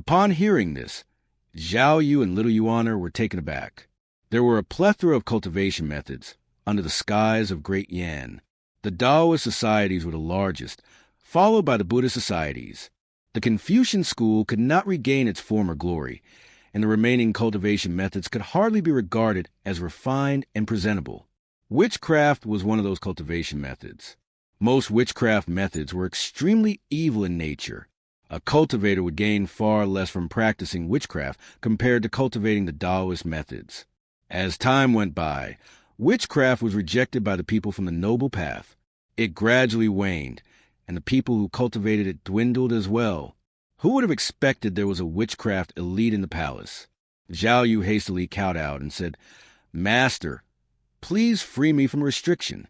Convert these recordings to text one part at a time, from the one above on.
Upon hearing this, Zhao Yu and little Yuan were taken aback. There were a plethora of cultivation methods under the skies of Great Yan. The Taoist societies were the largest, followed by the Buddhist societies. The Confucian school could not regain its former glory, and the remaining cultivation methods could hardly be regarded as refined and presentable. Witchcraft was one of those cultivation methods. Most witchcraft methods were extremely evil in nature. A cultivator would gain far less from practicing witchcraft compared to cultivating the Taoist methods. As time went by, witchcraft was rejected by the people from the noble path. It gradually waned, and the people who cultivated it dwindled as well. Who would have expected there was a witchcraft elite in the palace? Zhao Yu hastily kowtowed and said, "Master, please free me from restriction."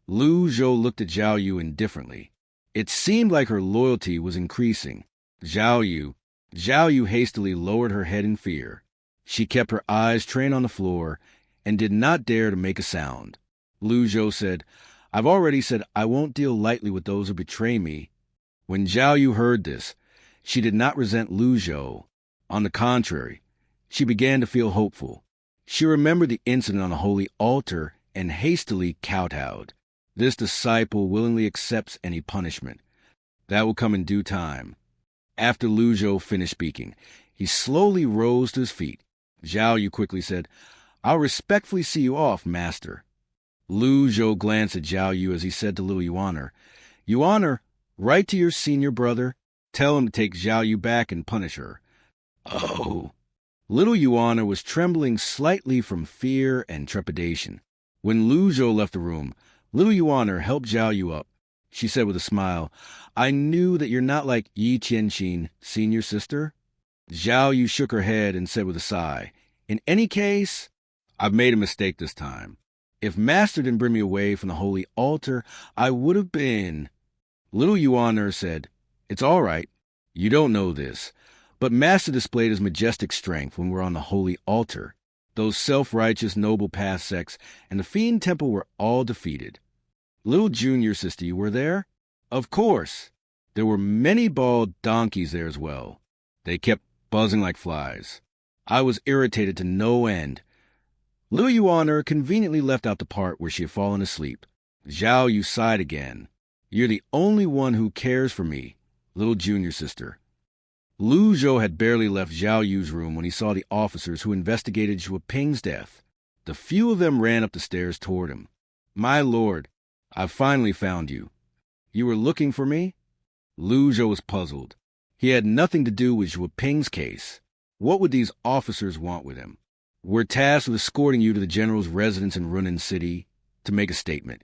Zhou looked at Zhao Yu indifferently. It seemed like her loyalty was increasing. Zhao Yu hastily lowered her head in fear. She kept her eyes trained on the floor and did not dare to make a sound. Zhou said, "I've already said I won't deal lightly with those who betray me." When Zhao Yu heard this, she did not resent Zhou. On the contrary, she began to feel hopeful. She remembered the incident on the holy altar and hastily kowtowed. This disciple willingly accepts any punishment. That will come in due time. After Zhou finished speaking, he slowly rose to his feet. Zhao Yu quickly said, "I'll respectfully see you off, master." Zhou glanced at Zhao Yu as he said to little Yuan, "Yuan, write to your senior brother. Tell him to take Zhao Yu back and punish her." "Oh." Little Yuan was trembling slightly from fear and trepidation. When Zhou left the room, little Yuan helped Zhao Yu up. She said with a smile, "I knew that you're not like Yi Qianxin, senior sister." Zhao Yu shook her head and said with a sigh, "In any case, I've made a mistake this time. If Master didn't bring me away from the holy altar, I would have been..." Little Yuan said, "It's all right. You don't know this, but Master displayed his majestic strength when we were on the holy altar. Those self-righteous noble path sects and the Fiend Temple were all defeated." "Little junior sister, you were there?" "Of course. There were many bald donkeys there as well. They kept buzzing like flies. I was irritated to no end." Little Yuan conveniently left out the part where she had fallen asleep. Zhao Yu sighed again. "You're the only one who cares for me, little junior sister." Zhou had barely left Zhao Yu's room when he saw the officers who investigated Zhou Ping's death. The few of them ran up the stairs toward him. "My lord, I've finally found you. You were looking for me?" Zhou was puzzled. He had nothing to do with Zhou Ping's case. What would these officers want with him? "We're tasked with escorting you to the general's residence in Runan City to make a statement,"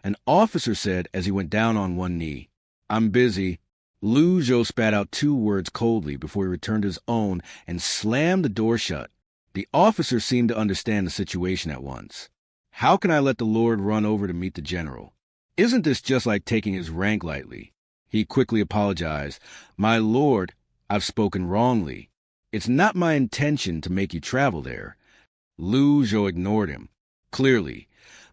an officer said as he went down on one knee. "I'm busy." Zhou spat out 2 words coldly before he returned to his own and slammed the door shut. The officer seemed to understand the situation at once. "How can I let the Lord run over to meet the general? Isn't this just like taking his rank lightly?" He quickly apologized. "My lord, I've spoken wrongly. It's not my intention to make you travel there." Zhou ignored him. Clearly,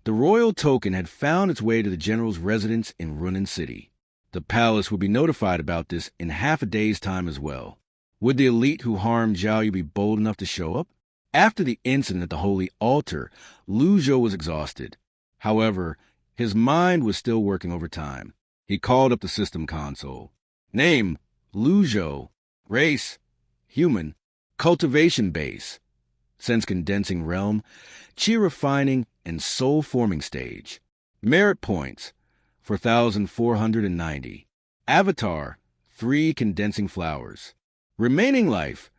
the royal token had found its way to the general's residence in Runan City. The palace would be notified about this in half a day's time as well. Would the elite who harmed Zhao Yu be bold enough to show up? After the incident at the holy altar, Zhou was exhausted. However, his mind was still working overtime. He called up the system console. Name, Zhou. Race, human. Cultivation base. Sense condensing realm. Chi refining and soul forming stage. Merit points, 4,490. Avatar, 3 condensing flowers. Remaining life,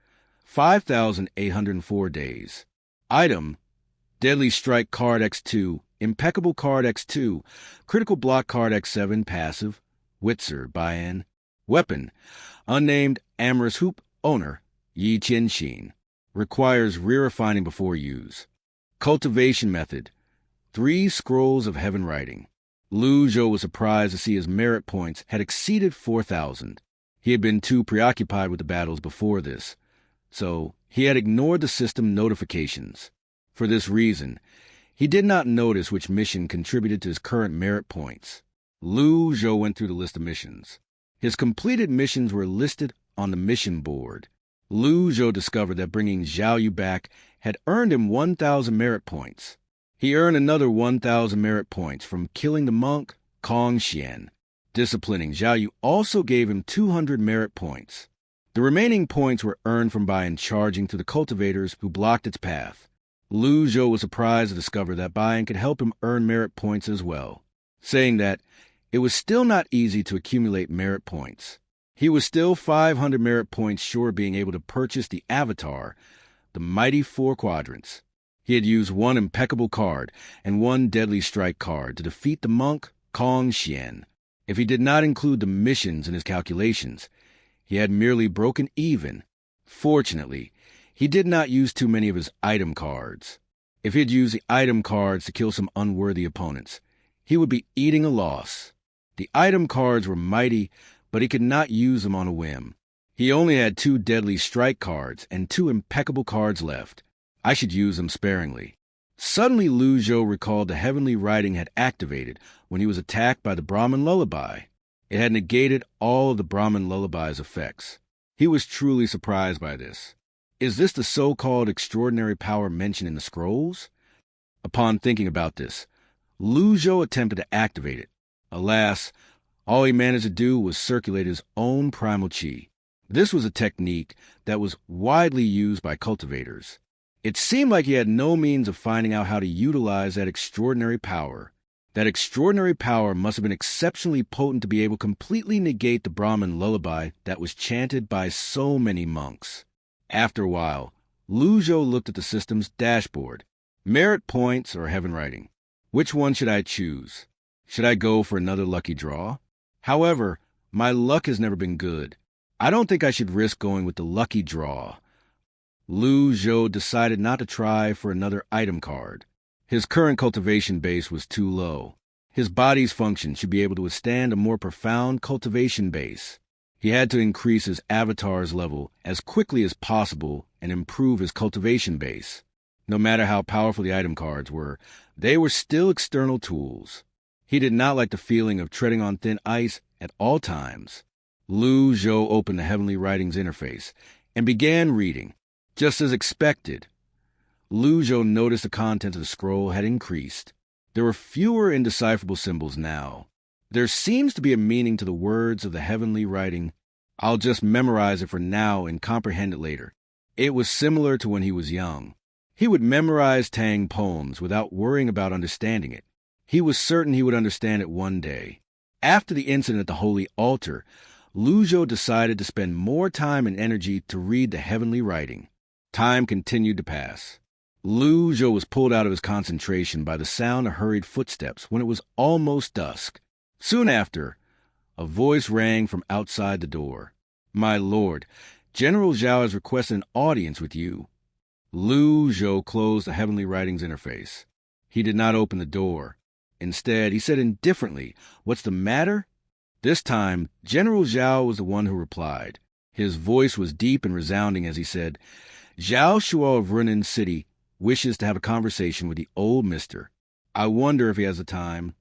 5,804 days. Item, Deadly Strike Card X2, Impeccable Card X2, Critical Block Card X7 passive, Witzer, buy-in. Weapon, Unnamed Amorous Hoop, owner, Yi Qianxin. Requires rear refining before use. Cultivation method, 3 scrolls of heaven writing. Zhou was surprised to see his merit points had exceeded 4,000. He had been too preoccupied with the battles before this, so he had ignored the system notifications. For this reason, he did not notice which mission contributed to his current merit points. Zhou went through the list of missions. His completed missions were listed on the mission board. Zhou discovered that bringing Zhao Yu back had earned him 1,000 merit points. He earned another 1,000 merit points from killing the monk Kong Xian. Disciplining Zhao Yu also gave him 200 merit points. The remaining points were earned from Bai charging to the cultivators who blocked its path. Zhou was surprised to discover that Bai could help him earn merit points as well, saying that it was still not easy to accumulate merit points. He was still 500 merit points short of being able to purchase the avatar, the mighty 4 quadrants. He had used 1 impeccable card and 1 deadly strike card to defeat the monk Kong Xian. If he did not include the missions in his calculations, he had merely broken even. Fortunately, he did not use too many of his item cards. If he had used the item cards to kill some unworthy opponents, he would be eating a loss. The item cards were mighty, but he could not use them on a whim. He only had 2 deadly strike cards and 2 impeccable cards left. I should use them sparingly. Suddenly Zhou recalled the heavenly writing had activated when he was attacked by the Brahmin lullaby. It had negated all of the Brahmin lullaby's effects. He was truly surprised by this. Is this the so-called extraordinary power mentioned in the scrolls? Upon thinking about this, Zhou attempted to activate it. Alas, all he managed to do was circulate his own primal qi. This was a technique that was widely used by cultivators. It seemed like he had no means of finding out how to utilize that extraordinary power. That extraordinary power must have been exceptionally potent to be able to completely negate the Brahmin lullaby that was chanted by so many monks. After a while, Zhou looked at the system's dashboard. Merit points or heaven writing. Which one should I choose? Should I go for another lucky draw? However, my luck has never been good. I don't think I should risk going with the lucky draw. Zhou decided not to try for another item card. His current cultivation base was too low. His body's function should be able to withstand a more profound cultivation base. He had to increase his avatar's level as quickly as possible and improve his cultivation base. No matter how powerful the item cards were, they were still external tools. He did not like the feeling of treading on thin ice at all times. Zhou opened the Heavenly Writings interface and began reading. Just as expected, Zhou noticed the contents of the scroll had increased. There were fewer indecipherable symbols now. There seems to be a meaning to the words of the heavenly writing. I'll just memorize it for now and comprehend it later. It was similar to when he was young. He would memorize Tang poems without worrying about understanding it. He was certain he would understand it one day. After the incident at the holy altar, Zhou decided to spend more time and energy to read the heavenly writing. Time continued to pass. Zhou was pulled out of his concentration by the sound of hurried footsteps when it was almost dusk. Soon after, a voice rang from outside the door. "My lord, General Zhao has requested an audience with you." Zhou closed the Heavenly Writings interface. He did not open the door. Instead, he said indifferently, "What's the matter?" This time, General Zhao was the one who replied. His voice was deep and resounding as he said, "Zhao Shuo of Runin City wishes to have a conversation with the old mister. I wonder if he has the time."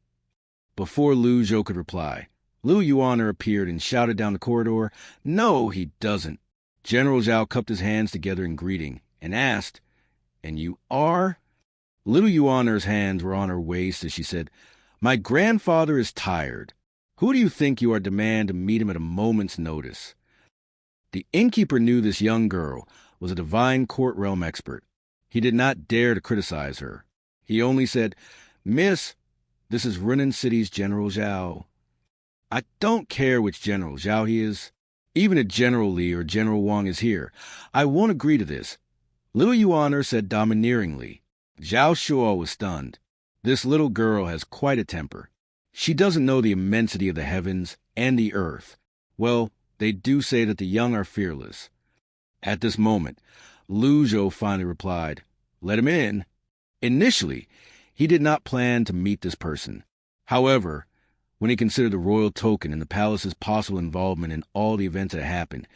Before Zhou could reply, Liu Yuaner appeared and shouted down the corridor, "No, he doesn't." General Zhao cupped his hands together in greeting and asked, "And you are?" Little Yuaner's hands were on her waist as she said, "My grandfather is tired. Who do you think you are to demand to meet him at a moment's notice?" The innkeeper knew this young girl was a divine court realm expert. He did not dare to criticize her. He only said, "Miss, this is Runin City's General Zhao." "I don't care which General Zhao he is. Even if General Li or General Wang is here, I won't agree to this." Little Yuaner said domineeringly. Zhao Shuo was stunned. This little girl has quite a temper. She doesn't know the immensity of the heavens and the earth. Well, they do say that the young are fearless. At this moment, Zhou finally replied, "Let him in." Initially, he did not plan to meet this person. However, when he considered the royal token and the palace's possible involvement in all the events that happened,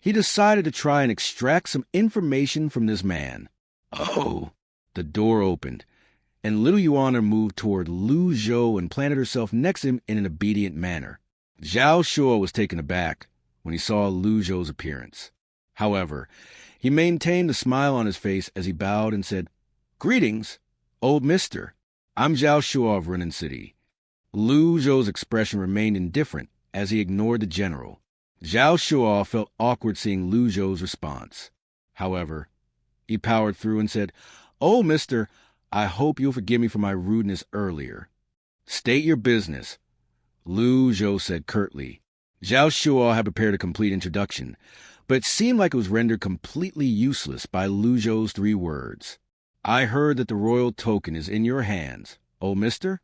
he decided to try and extract some information from this man. Oh! The door opened, and little Yuaner moved toward Zhou and planted herself next to him in an obedient manner. Zhao Shuo was taken aback when he saw Zhou's appearance. However, he maintained a smile on his face as he bowed and said, "Greetings, old mister. I'm Zhao Shuo of Renan City." Lu Zhou's expression remained indifferent as he ignored the general. Zhao Shuo felt awkward seeing Lu Zhou's response. However, he powered through and said, "Oh, mister, I hope you'll forgive me for my rudeness earlier." "State your business," Lu Zhou said curtly. Zhao Shuo had prepared a complete introduction, but it seemed like it was rendered completely useless by Lu Zhou's 3 words. "I heard that the royal token is in your hands, oh mister?"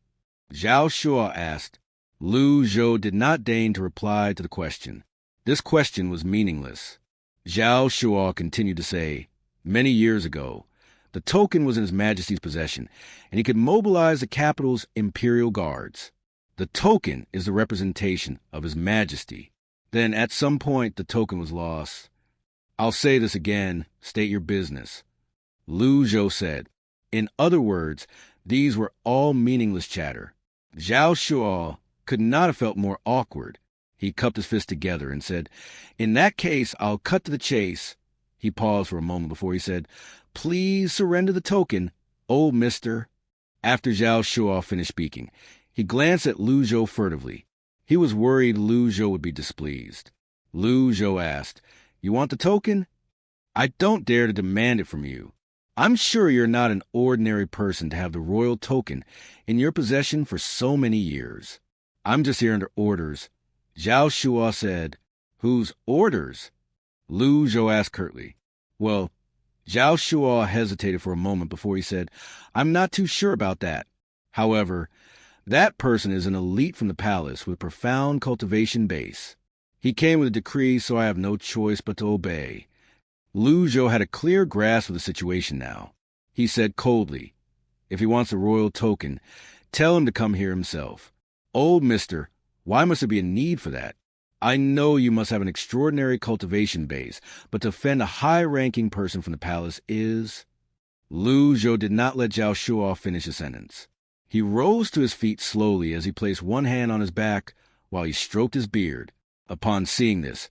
Zhao Shuo asked. Lu Zhou did not deign to reply to the question. This question was meaningless. Zhao Shuo continued to say, "Many years ago, the token was in His Majesty's possession, and he could mobilize the capital's imperial guards. The token is the representation of His Majesty. Then, at some point, the token was lost." "I'll say this again. State your business," Lu Zhou said. In other words, these were all meaningless chatter. Zhao Shuo could not have felt more awkward. He cupped his fists together and said, "In that case, I'll cut to the chase." He paused for a moment before he said, "Please surrender the token, old mister." After Zhao Shuo finished speaking, he glanced at Lu Zhou furtively. He was worried Lu Zhou would be displeased. Lu Zhou asked, "You want the token?" "I don't dare to demand it from you. I'm sure you're not an ordinary person to have the royal token in your possession for so many years. I'm just here under orders." Zhao Shuo said. "Whose orders?" Lu Zhou asked curtly. "Well," Zhao Shuo hesitated for a moment before he said, "I'm not too sure about that. However, that person is an elite from the palace with profound cultivation base. He came with a decree, so I have no choice but to obey." Lu Zhou had a clear grasp of the situation now. He said coldly, "If he wants the royal token, tell him to come here himself." "Old mister, why must there be a need for that? I know you must have an extraordinary cultivation base, but to offend a high-ranking person from the palace is—" Lu Zhou did not let Zhao Shuo finish a sentence. He rose to his feet slowly as he placed one hand on his back while he stroked his beard. Upon seeing this,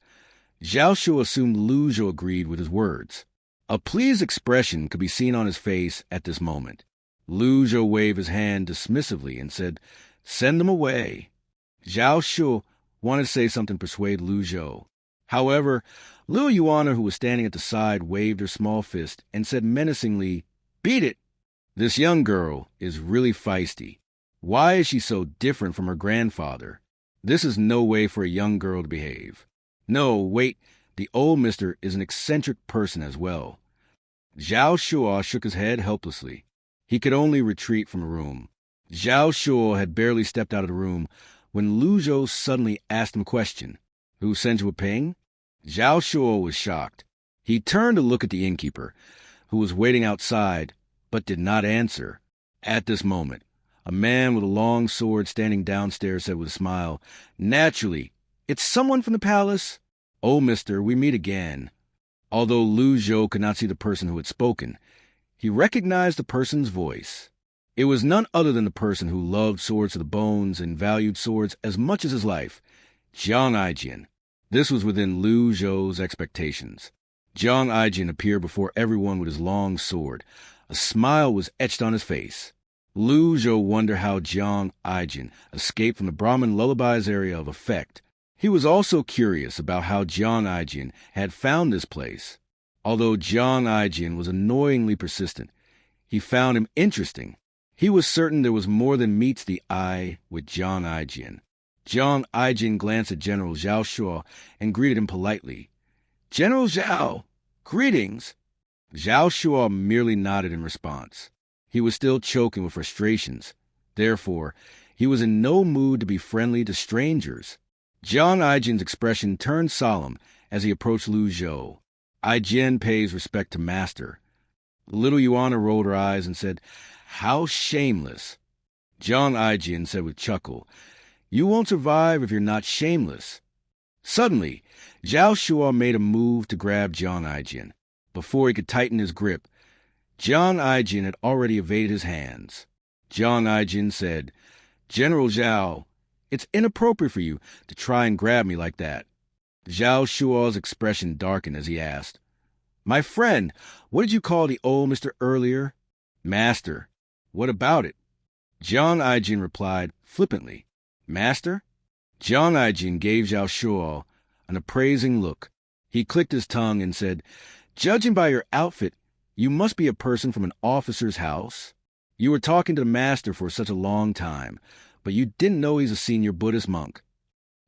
Zhao Shuo assumed Lu Zhou agreed with his words. A pleased expression could be seen on his face at this moment. Lu Zhou waved his hand dismissively and said, "Send them away." Zhao Shuo wanted to say something to persuade Lu Zhou. However, Liu Yuan, who was standing at the side, waved her small fist and said menacingly, "Beat it! This young girl is really feisty. Why is she so different from her grandfather? This is no way for a young girl to behave. No, wait, the old mister is an eccentric person as well." Zhao Shuo shook his head helplessly. He could only retreat from the room. Zhao Shuo had barely stepped out of the room when Lu Zhou suddenly asked him a question. "Who sent you a ping?" Zhao Shuo was shocked. He turned to look at the innkeeper, who was waiting outside, but did not answer. At this moment, a man with a long sword standing downstairs said with a smile, "Naturally, it's someone from the palace. Oh, mister, we meet again." Although Lu Zhou could not see the person who had spoken, he recognized the person's voice. It was none other than the person who loved swords to the bones and valued swords as much as his life, Jiang Aijin. This was within Lu Zhou's expectations. Jiang Aijin appeared before everyone with his long sword. A smile was etched on his face. Lu Zhou wondered how Jiang Aijin escaped from the Brahmin lullabies area of effect. He was also curious about how Jiang Aijin had found this place. Although Jiang Aijin was annoyingly persistent, he found him interesting. He was certain there was more than meets the eye with Jiang Aijin. Jiang Aijin glanced at General Zhao Shuo and greeted him politely. "General Zhao, greetings." Zhao Shuo merely nodded in response. He was still choking with frustrations. Therefore, he was in no mood to be friendly to strangers. Jiang Aijin's expression turned solemn as he approached Lu Zhou. "Aijin pays respect to master." Little Yuana rolled her eyes and said, "How shameless." Jiang Aijin said with chuckle, "You won't survive if you're not shameless." Suddenly, Zhao Shuo made a move to grab Jiang Aijin. Before he could tighten his grip, Jiang Aijin had already evaded his hands. Jiang Aijin said, "General Zhao, it's inappropriate for you to try and grab me like that." Zhao Shuo's expression darkened as he asked, "My friend, what did you call the old Mr. earlier?" "Master." "What about it?" Jiang Aijin replied flippantly, "Master?" Jiang Aijin gave Zhao Shuo an appraising look. He clicked his tongue and said, "Judging by your outfit, you must be a person from an officer's house. You were talking to the master for such a long time, but you didn't know he's a senior Buddhist monk."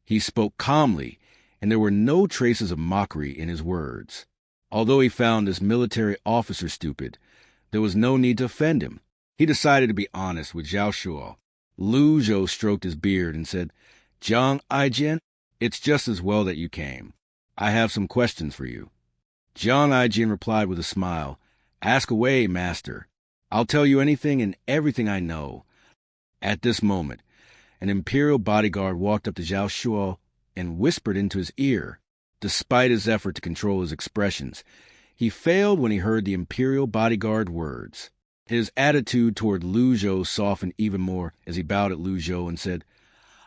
He spoke calmly, and there were no traces of mockery in his words. Although he found this military officer stupid, there was no need to offend him. He decided to be honest with Zhao Shuo. Zhou stroked his beard and said, "Jiang Aijin, it's just as well that you came. I have some questions for you." Jiang Aijin replied with a smile, "Ask away, master. I'll tell you anything and everything I know." At this moment, an imperial bodyguard walked up to Zhao Shuo and whispered into his ear. Despite his effort to control his expressions, he failed when he heard the imperial bodyguard words. His attitude toward Zhou softened even more as he bowed at Zhou and said,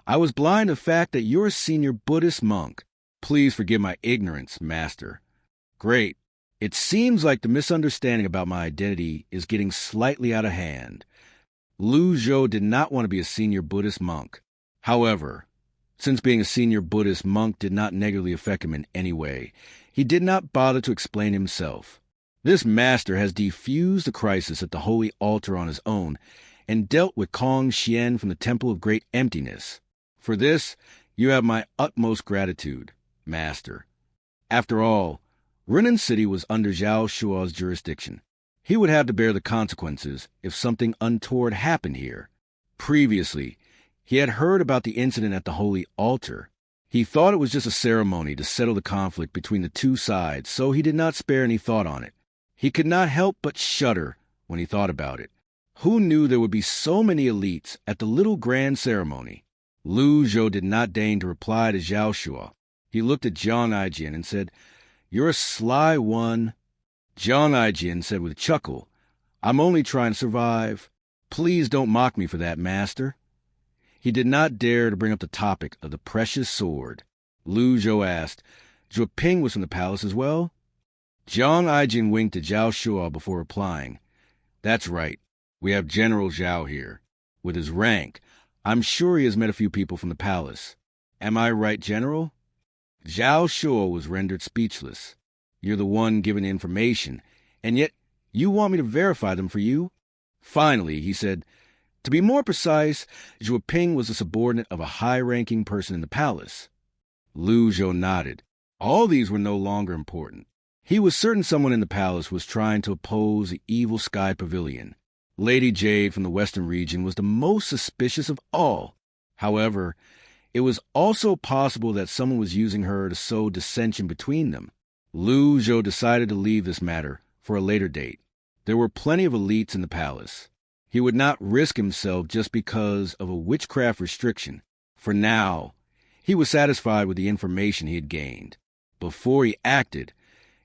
"I was blind to the fact that you're a senior Buddhist monk. Please forgive my ignorance, master." "Great. It seems like the misunderstanding about my identity is getting slightly out of hand." Zhou did not want to be a senior Buddhist monk. However, since being a senior Buddhist monk did not negatively affect him in any way, he did not bother to explain himself. This master has defused the crisis at the holy altar on his own and dealt with Kong Xian from the Temple of Great Emptiness. For this, you have my utmost gratitude, master. After all, Renan City was under Zhao Shuo's jurisdiction. He would have to bear the consequences if something untoward happened here. Previously, he had heard about the incident at the holy altar. He thought it was just a ceremony to settle the conflict between the two sides, so he did not spare any thought on it. He could not help but shudder when he thought about it. Who knew there would be so many elites at the little grand ceremony? Zhou did not deign to reply to Zhao Shuo. He looked at Jiang Aijin and said, "You're a sly one." Jiang Aijin said with a chuckle, "I'm only trying to survive. Please don't mock me for that, master." He did not dare to bring up the topic of the precious sword. Zhou asked, "Zhou Ping was from the palace as well?" Jiang Aijin winked at Zhao Shuo before replying, "That's right. We have General Zhou here. With his rank, I'm sure he has met a few people from the palace. Am I right, General?" Zhao Shuo was rendered speechless. "You're the one giving the information, and yet you want me to verify them for you?" Finally, he said, "To be more precise, Zhou Ping was a subordinate of a high-ranking person in the palace." Zhou nodded. All these were no longer important. He was certain someone in the palace was trying to oppose the evil Sky Pavilion. Lady Jade from the Western region was the most suspicious of all. However, it was also possible that someone was using her to sow dissension between them. Zhou decided to leave this matter for a later date. There were plenty of elites in the palace. He would not risk himself just because of a witchcraft restriction. For now, he was satisfied with the information he had gained. Before he acted,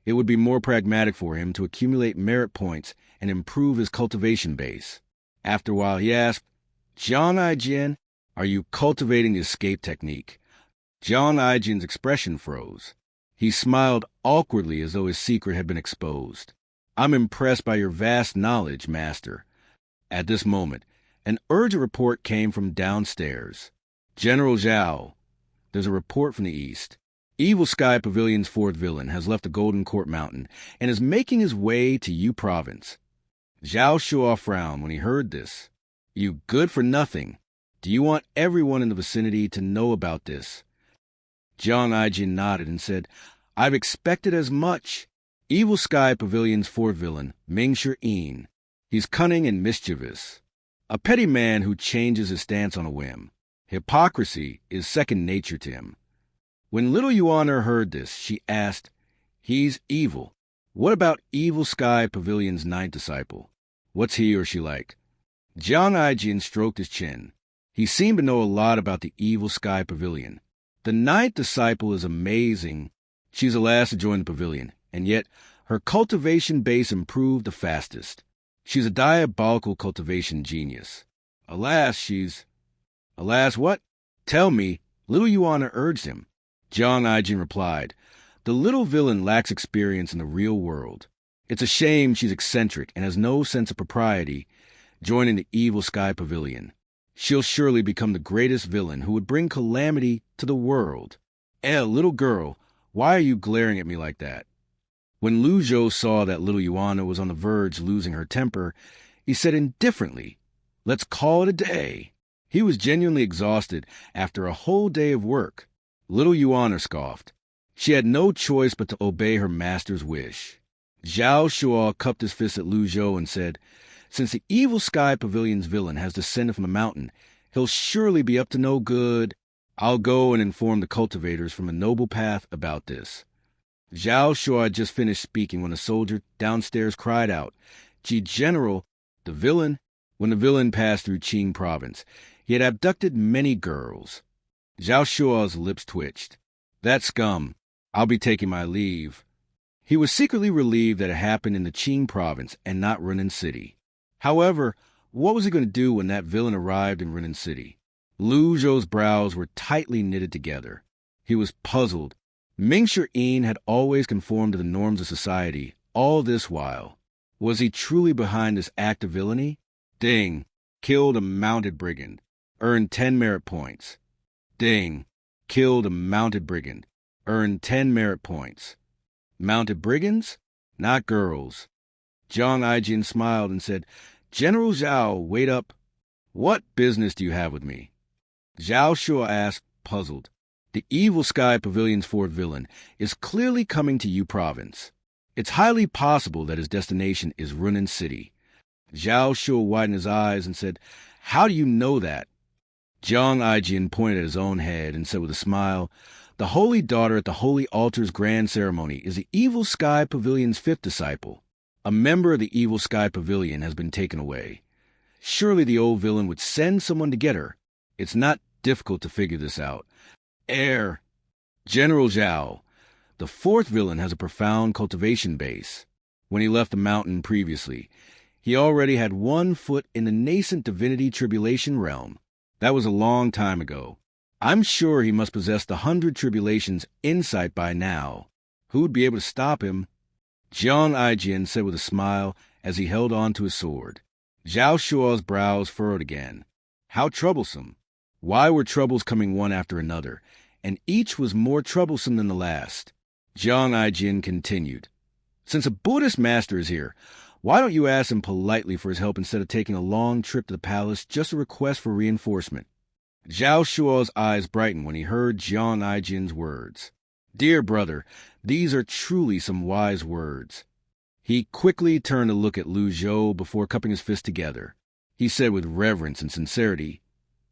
it would be more pragmatic for him to accumulate merit points and improve his cultivation base. After a while, he asked, "Jiang Aijin, are you cultivating the escape technique?" Jiang Aijin's expression froze. He smiled awkwardly as though his secret had been exposed. "I'm impressed by your vast knowledge, master." At this moment, an urgent report came from downstairs. "General Zhao, there's a report from the east. Evil Sky Pavilion's fourth villain has left the Golden Court Mountain and is making his way to Yu Province." Zhao Shuo frowned when he heard this. "You good for nothing. Do you want everyone in the vicinity to know about this?" Jiang Aijin nodded and said, "I've expected as much. Evil Sky Pavilion's fourth villain, Mingshi Yin. He's cunning and mischievous. A petty man who changes his stance on a whim. Hypocrisy is second nature to him." When little Yuana heard this, she asked, "He's evil. What about Evil Sky Pavilion's ninth disciple? What's he or she like?" Jiang Aijin stroked his chin. He seemed to know a lot about the Evil Sky Pavilion. The ninth disciple is amazing. She's the last to join the pavilion, and yet her cultivation base improved the fastest. She's a diabolical cultivation genius. Alas, what? Tell me, little Yuana urged him. Jiang Aijin replied, "The little villain lacks experience in the real world. It's a shame she's eccentric and has no sense of propriety joining the evil sky pavilion. She'll surely become the greatest villain who would bring calamity to the world. Little girl, why are you glaring at me like that?" When Lu Zhou saw that little Yuana was on the verge of losing her temper, he said indifferently, "Let's call it a day." He was genuinely exhausted after a whole day of work. Little Yuana scoffed. She had no choice but to obey her master's wish. Zhao Shuo cupped his fist at Lu Zhou and said, "Since the evil sky pavilion's villain has descended from the mountain, he'll surely be up to no good. I'll go and inform the cultivators from the noble path about this." Zhao Shuo had just finished speaking when a soldier downstairs cried out, "Gee, General, the villain." When the villain passed through Qing province, he had abducted many girls. Zhao Shuo's lips twitched. "That scum. I'll be taking my leave." He was secretly relieved that it happened in the Qing province and not Runan City. However, what was he going to do when that villain arrived in Runan City? Lu Zhou's brows were tightly knitted together. He was puzzled. Ming Shi had always conformed to the norms of society all this while. Was he truly behind this act of villainy? Ding. Killed a mounted brigand. Earned 10 merit points. Ding. Killed a mounted brigand. Earned 10 merit points. Mounted brigands? Not girls. Jiang Aijin smiled and said, "General Zhao, wait up. What business do you have with me?" Zhao Shuo asked, puzzled. "The evil sky pavilion's fourth villain is clearly coming to Yu province. It's highly possible that his destination is Runan City." Zhao Shuo widened his eyes and said, "How do you know that?" Jiang Aijin pointed at his own head and said with a smile, "The holy daughter at the holy altar's grand ceremony is the evil sky pavilion's fifth disciple. A member of the evil sky pavilion has been taken away. Surely the old villain would send someone to get her. It's not difficult to figure this out. General Zhao, the fourth villain has a profound cultivation base. When he left the mountain previously, he already had 1 foot in the nascent divinity tribulation realm. That was a long time ago. I'm sure he must possess the 100 tribulations insight by now. Who would be able to stop him?" Jiang Aijin said with a smile as he held on to his sword. Zhao Shuo's brows furrowed again. How troublesome. Why were troubles coming one after another, and each was more troublesome than the last? Jiang Aijin continued, "Since a Buddhist master is here, why don't you ask him politely for his help instead of taking a long trip to the palace just a request for reinforcement?" Zhao Shuo's eyes brightened when he heard Jiang Aijin's words. "Dear brother, these are truly some wise words." He quickly turned to look at Lu Zhou before cupping his fists together. He said with reverence and sincerity,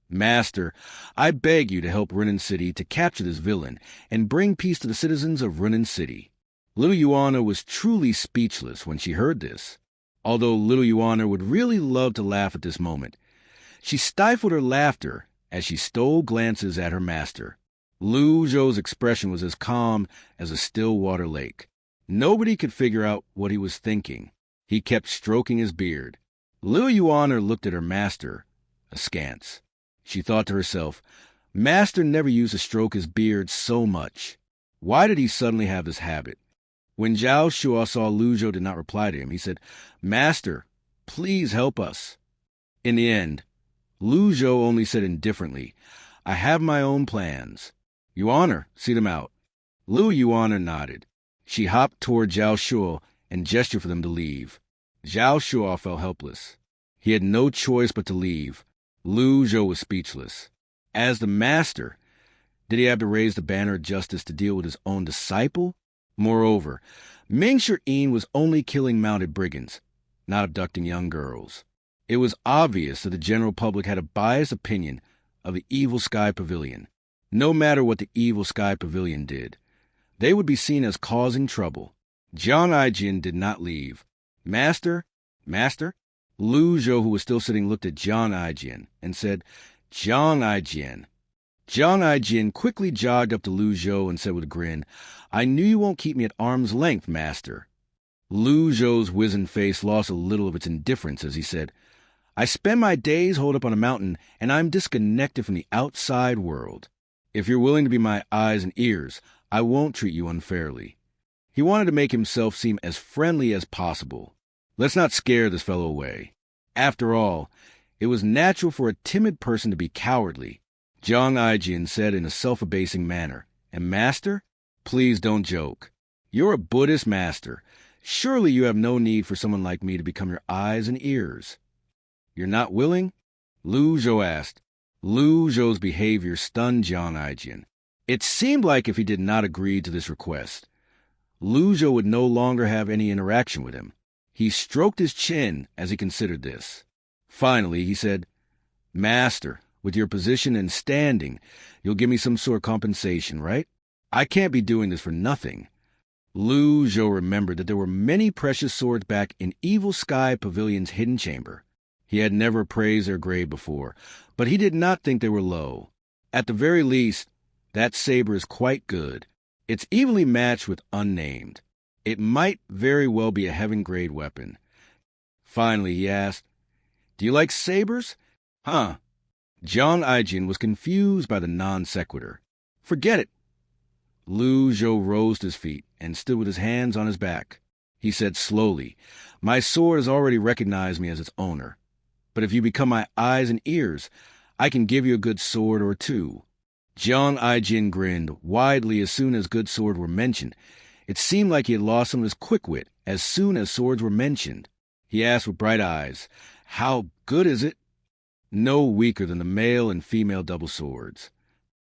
"Master, I beg you to help Runan City to capture this villain and bring peace to the citizens of Runan City." Little Yuana was truly speechless when she heard this. Although little Yuana would really love to laugh at this moment, she stifled her laughter as she stole glances at her master. Lu Zhou's expression was as calm as a still water lake. Nobody could figure out what he was thinking. He kept stroking his beard. Little Yuana looked at her master askance. She thought to herself, Master never used to stroke his beard so much. Why did he suddenly have this habit? When Zhao Shuo saw Lu Zhou did not reply to him, he said, "Master, please help us." In the end, Lu Zhou only said indifferently, "I have my own plans. Yuana, see them out." Little Yuana nodded. She hopped toward Zhao Shuo and gestured for them to leave. Zhao Shuo felt helpless. He had no choice but to leave. Lu Zhou was speechless. As the master, did he have to raise the banner of justice to deal with his own disciple? Moreover, Ming Shi was only killing mounted brigands, not abducting young girls. It was obvious that the general public had a biased opinion of the Evil Sky Pavilion. No matter what the Evil Sky Pavilion did, they would be seen as causing trouble. Jiang Aijin did not leave. Master? Lu Zhou, who was still sitting, looked at Jiang Aijin and said, "Jiang Aijin." Jiang Aijin quickly jogged up to Lu Zhou and said with a grin, "I knew you won't keep me at arm's length, master." Lu Zhou's wizened face lost a little of its indifference as he said, "I spend my days holed up on a mountain, and I'm disconnected from the outside world. If you're willing to be my eyes and ears, I won't treat you unfairly. He wanted to make himself seem as friendly as possible. Let's not scare this fellow away. After all, it was natural for a timid person to be cowardly. Zhang Aijin said in a self-abasing manner, "And master? Please don't joke. You're a Buddhist master. Surely you have no need for someone like me to become your eyes and ears." "You're not willing?" Lu Zhou asked. Lu Zhou's behavior stunned Zhang Aijin. It seemed like if he did not agree to this request, Lu Zhou would no longer have any interaction with him. He stroked his chin as he considered this. Finally, he said, "Master, with your position and standing, you'll give me some sort of compensation, right? I can't be doing this for nothing." Lu Zhou remembered that there were many precious swords back in Evil Sky Pavilion's hidden chamber. He had never praised their grade before, but he did not think they were low. At the very least, that saber is quite good. It's evenly matched with unnamed. It might very well be a heaven-grade weapon. Finally, he asked, "Do you like sabers?" "Huh." Zhang Aijin was confused by the non-sequitur. "Forget it." Lu Zhou rose to his feet and stood with his hands on his back. He said slowly, "My sword has already recognized me as its owner. But if you become my eyes and ears, I can give you a good sword or two." Zhang Aijin grinned widely as soon as good sword were mentioned. It seemed like he had lost some of his quick wit as soon as swords were mentioned. He asked with bright eyes, "How good is it?" "No weaker than the male and female double swords."